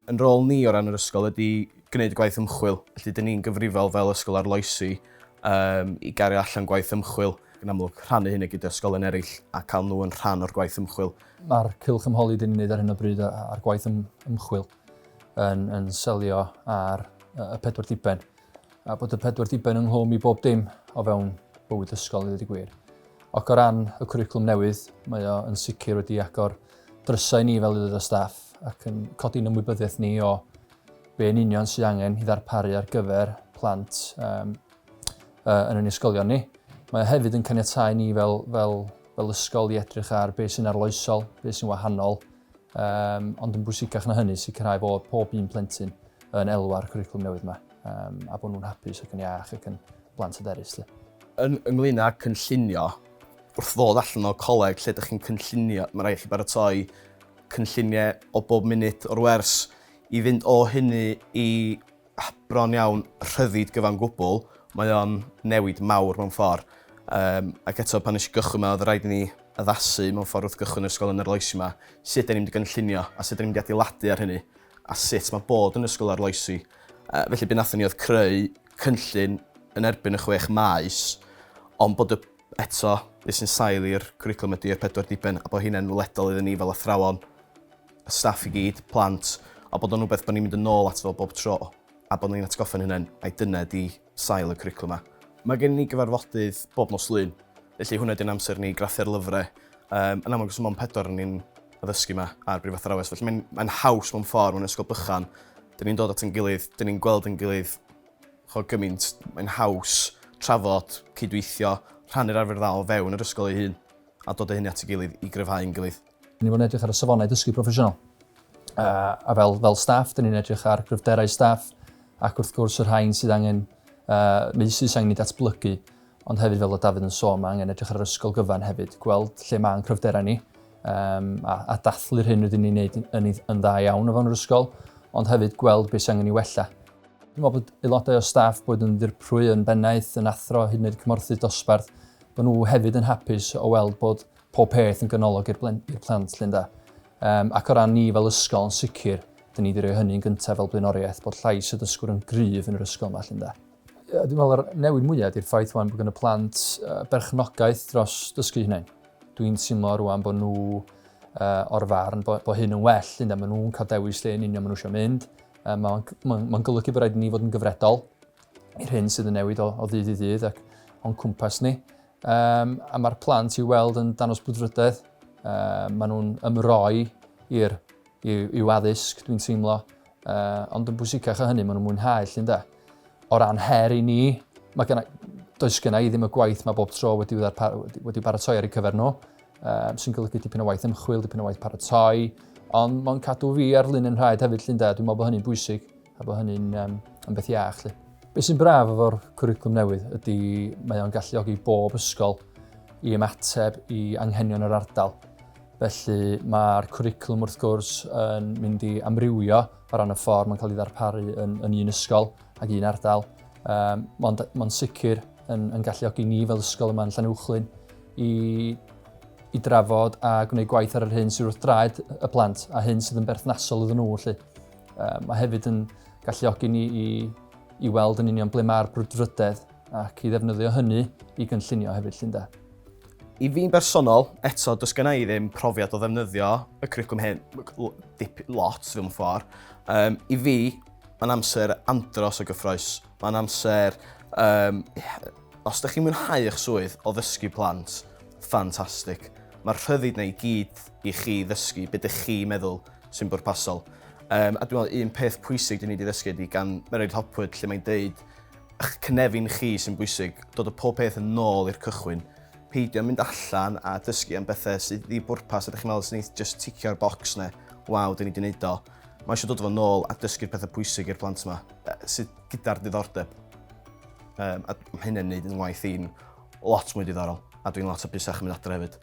Yn rôl ni o ran yr ysgol ydy gwneud y gwaith ymchwil. Felly, dyn ni'n gyfrifol fel ysgol arloesi i gario allan gwaith ymchwil. Yn amlwg, rhannu hynny gyda ysgolion eraill a cael nhw yn rhan o'r gwaith ymchwil. Mae'r cylch ymholi dyn ni'n gwneud ar hyn o bryd ar gwaith ymchwil yn selio ar y 4 diben. A bod y 4 diben ynghlwm i bob dim o fewn bywyd ysgol i ddweud y gwir. Ac o ran y cwricwlwm newydd, mae o yn sicr wedi agor drysau ni fel aelod o staff ac yn codi'n ymwybyddiaeth ni o be yn union sydd angen i ddarparu ar gyfer plant yn ein ysgolion ni. Mae o hefyd yn caniatáu ni fel ysgol i edrych ar beth sy'n arloesol, beth sy'n wahanol, ond yn bwysicach na hynny sicrhau bod pob un plentyn yn elw ar cwricwlwm newydd yma a bod nhw'n hapus ac yn iach ac yn blant hyderus. Ynglŷn â cynllunio, wrth ddod allan o coleg lle ydych chi'n cynllunio, mae rhaid chi baratoi cynlluniau o bob munud o'r wers i fynd o hynny i bron iawn rhyddid gyfan gwbl, mae o'n newid mawr mewn ffordd. Ac eto pan nes i gychwyn yma, oedd rhaid i ni addasu mewn ffordd wrth gychwyn yr ysgol yn yr arloesi yma, sut da ni'n mynd i gynllunio a sut da ni'n mynd i adeiladu ar hynny a sut mae bod yn ysgol arloesi. Felly be nathon ni oedd creu cynllun yn erbyn y 6 maes, ond bod eto beth sy'n sail i'r cwricwlwm ydy'r 4 diben a bod hynny'n weledol iddyn ni fel athrawon, y staff i gyd, plant, a bod o'n rhywbeth bod ni'n mynd yn ôl at fel bob tro a bod ni'n atgoffa'n hynny'n a'i dyna di sail y cwricwlwm yma. Mae gen ni gyfarfodydd bob nos Lun, felly hwnna di'n amser ni graffu'r lyfrau. Yn amlwg os mae'n 4 ni'n addysgu yma ar brif athrawes, felly mae'n haws mewn ffordd mewn ysgol bychan. Dyn ni'n dod at yn gilydd, dyn ni'n gweld yn gilydd gymaint, mae'n haws trafod, cydweithio, rhannu'r arfer dda o fewn yr ysgol ei hun a dod â hynny at ei gilydd i gryfhau'n gilydd. Dyn ni'n edrych ar y safonau dysgu proffesiynol. A fel staff, dyn ni'n edrych ar gryfderau staff ac wrth gwrs yr rhain sydd angen meysydd sydd angen i datblygu, ond hefyd fel o Dafydd yn sôn, mae angen edrych ar yr ysgol gyfan hefyd, gweld lle mae'n cryfderau ni a dathlu'r hyn rydyn ni'n gwneud yn dda iawn o fewn yr ysgol, ond hefyd gweld beth sydd angen i wella. Dwi'n meddwl bod aelodau o staff bod yn ddirprwy yn bennaeth, yn athro, hyd yn oed cymorthydd dosbarth, bod nhw hefyd yn hapus o weld bod pob peth yn ganolog i'r plant. Ac o ran ni fel ysgol yn sicr, dyn ni wedi rhoi hynny'n gyntaf fel blaenoriaeth bod llais y dysgwr yn gryf yn yr ysgol yma. Dwi'n meddwl newid mwyaf ydy'r ffaith wan bod gan y plant berchnogaeth dros dysgu hunain. Dwi'n teimlo rwan bod nhw o'r farn bod hyn yn well, mae nhw'n cael dewis lle yn union maen nhw eisiau mynd. Mae'n golygu bod rhaid i ni fod yn gyfredol i'r hyn sydd yn newid o ddydd i ddydd ac o'n cwmpas ni. A mae'r plant i'w weld yn danos brwdfrydedd. Maen nhw'n ymroi i'w addysg, dwi'n teimlo. Ond yn bwysicach o hynny, maen nhw'n mwynhau. O ran her i ni, does genna i ddim y gwaith mae bob tro wedi baratoi ar ei cyfer nhw, sy'n golygu dipyn o waith ymchwil, dipyn o waith paratoi, ond mae'n cadw fi ar lun yn rhaid hefyd. Dwi'n meddwl bod hynny'n bwysig a bod hynny'n beth iach. Be sy'n braf efo'r cwricwlwm newydd ydy mae o'n galluogi bob ysgol i ymateb i anghenion yr ardal. Felly mae'r cwricwlwm wrth gwrs yn mynd i amrywio o ran y ffordd mae'n cael ei ddarparu yn un ysgol ac un ardal. Mae'n sicr yn galluogi ni fel ysgol yma yn Llanuwchlyn i drafod a gwneud gwaith ar yr hyn sydd wrth draed y plant a hyn sydd yn berthnasol iddyn nhw. Mae hefyd yn galluogi ni i weld yn union ble mae'r brwdfrydedd ac i ddefnyddio hynny i gynllunio hefyd. I fi'n bersonol, eto, does genna i ddim profiad o ddefnyddio y cwricwlwm hyn lot fel ffordd. I fi, mae'n amser andros o gyffroes. Mae'n amser, os ydych chi'n mwynhau eich swydd o ddysgu plant, ffantastig. Mae'r rhyddid na i gyd i chi ddysgu beth ydych chi'n meddwl sy'n bwrpasol. A dwi'n meddwl un peth pwysig dyn ni wedi ddysgu ydy gan Mereid Hopwood lle mae'n deud eich cynefin chi sy'n bwysig, dod o pob peth yn ôl i'r cychwyn. Peidio mynd allan a dysgu am bethau sydd i bwrpas a ydych chi'n meddwl sy'n just ticio'r bocs na, waw, dyn ni wedi gwneud o. Mae eisiau dod o nôl a dysgu'r pethau pwysig i'r plant yma, sydd gyda'r diddordeb. A mae hynny'n gwneud yn waith i'n lot mwy diddorol, a dwi'n lot o busach yn mynd adre hefyd.